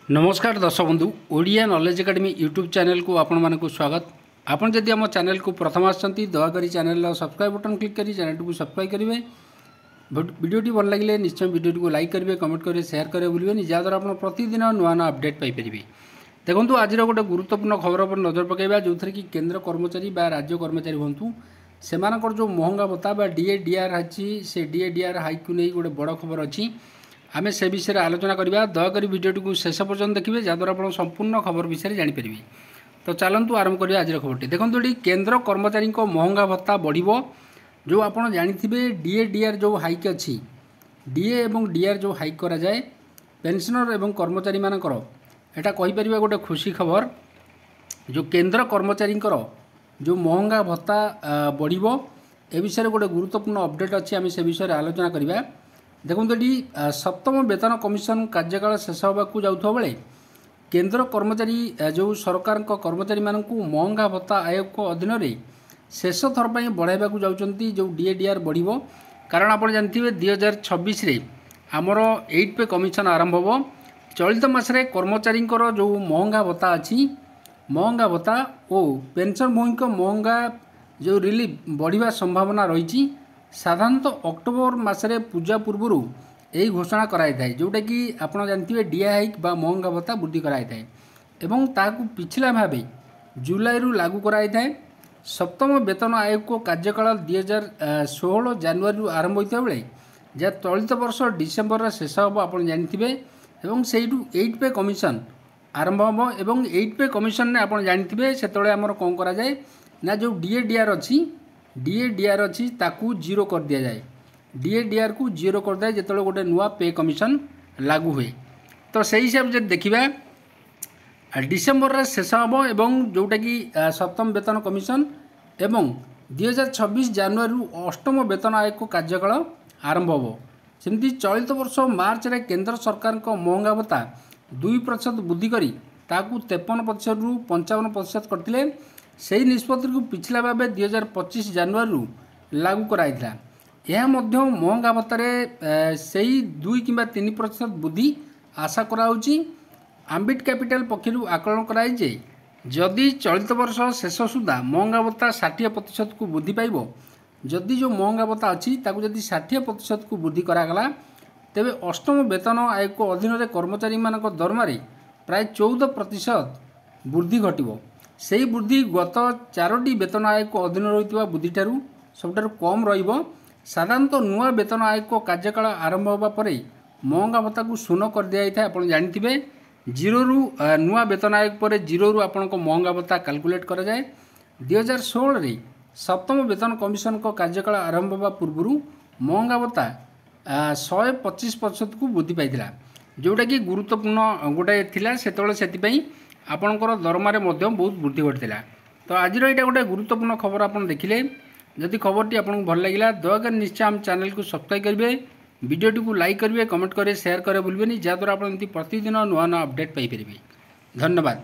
नमस्कार दर्शक बंधु Odia knowledge academy YouTube channel को आपण मानक स्वागत। आपण जदि आम चैनल को प्रथम आछंती दयाकोरी चैनल सब्सक्राइब बटन क्लिक करी चैनल को सब्सक्राइब करेंगे। वीडियोटी भल लगे निश्चय वीडियो को लाइक करेंगे, कमेंट करेंगे, शेयर करेंगे भूलें जहाँद्वारा आप प्रतिदिन नुआ नुआ अपडेट पाइपर। देखो आज गोटे गुरुत्वपूर्ण खबर पर नजर पकड़ा जो कि केंद्र कर्मचारी बा राज्य कर्मचारी हूँ से जो महंगा भत्ता डीए डीआर अच्छी से डीए डीआर हाइक को नहीं गोटे बड़ खबर अच्छी आमे से विषय आलोचना करवा। दयाकोरी वीडियोटी को शेष पर्यंत देखिए जहाँद्वारा आप संपूर्ण खबर विषय जानीपर। तो चलतु आरंभ करिए आज खबरटी। देखो ये केंद्र कर्मचारी महंगा भत्ता बढ़ो जो आप जानी डीए डीआर जो हाइक अच्छी डीए एवं डीआर जो हाइक करा जाए पेंशनर एवं कर्मचारी मानकर एटा कहीपर गोटे खुशी खबर जो केंद्र कर्मचारी जो महंगा भत्ता बढ़ो ए विषय गोटे गुरुत्वपूर्ण अपडेट अच्छी आम से विषय आलोचना करवा। देखो ये सप्तम वेतन कमिशन कार्यकाल शेष होगा जाऊा बेले केंद्र कर्मचारी जो सरकार कर्मचारी मानक महंगा भत्ता आयोग अधीन में शेष थर पर बढ़ावा जाऊँगी जो डीए डीआर बढ़ो कारण आप जानते 2026 आमर 8 पे कमिशन आरंभ हो। चलित मासरे कर्मचारी जो महंगा भत्ता अच्छी महंगा भत्ता और पेंशन भूमि को महंगा जो रिलीफ बढ़िया संभावना रही साधारणतः अक्टोबर मसरे पूजा पूर्व यही घोषणा कराई थाए जोटा कि आप जानते डीए हाइक बा महंगा भत्ता वृद्धि कराई थाए एवं ताकू पिछला भाव जुलाई रु लागू कराई थाए। सप्तम वेतन आयोग को कार्यकाल 2016 जनवरी रु आरंभ होता बेले जहाँ चलित वर्ष डिसेम्बर शेष हम आप जानते एवं से 8 पे कमिशन आरंभ हम एवं 8 पे कमिशन ने आप जानते से आमर कौन करा जाए ना जो डीए डीआर अच्छी डीए डीआर अच्छी ताकू जीरो कर दिया जाए डीए डीआर को जीरो कर दिया जो गोटे नुआ पे कमिशन लागू हुए। तो से हिसाब से देखा डिसेम्बर शेष हम एवं जोटा कि सप्तम वेतन कमिशन एवं 2026 जनवरी अष्टम वेतन आयोग को कार्यकाल आरंभ हो। सेमती चलित वर्ष मार्च रे केंद्र सरकार को महंगा भत्ता 2% वृद्धि करी ताकू 53% रु 55% करते से निष्पत्ति को पिछला भाव 2025 जनवरी लागू कराइला। यह महंगा भत्तारे से 2 कि 3% वृद्धि आशा कराउची। आम्बिट कैपिटल पक्षर आकलन कराई जदि चलित वर्ष शेष सुधा महंगा भत्ता 60% को वृद्धि पाइब जदि जो महंगा भत्ता अच्छी ताकू जदि 60% को वृद्धि करागला तेबे अष्टम वेतन आयोग को अधीन में कर्मचारी मानक दरमारे प्राय 14% वृद्धि घटो। से वृद्धि गत 4टी वेतन आयोग को अधीन रही वृद्धि ठारू सबुठारू कम रहिबो। साधारणतः नुआ वेतन आयोग को कार्यकाल आरंभ होगा पर महंगा भत्ता को शून्य कर दिया था। आप जानते जीरो रु नुआ वेतन आयोग पर जीरो रु आपण को महंगा भत्ता कैलकुलेट करा जाए। 2016 रे सप्तम वेतन कमिशन को कार्यकाल आरंभ होगा पूर्व महंगा भत्ता 125% को वृद्धि पाई जोटा कि गुरुत्वपूर्ण गोटे थिला से आपणकर दरमारे बहुत वृद्धि घटा। तो आज यहाँ गोटे गुरुत्वपूर्ण खबर आप देखिले जदि खबरटी आपको भल लगे दयाकोरी निश्चय आम चैनल को सब्सक्राइब करेंगे, वीडियोटी को लाइक करेंगे, कमेंट करेंगे, शेयर करेंगे भूलें जहाँद्वारा आप प्रतिदिन नुआ नुआ अपडेट पाइपर। धन्यवाद।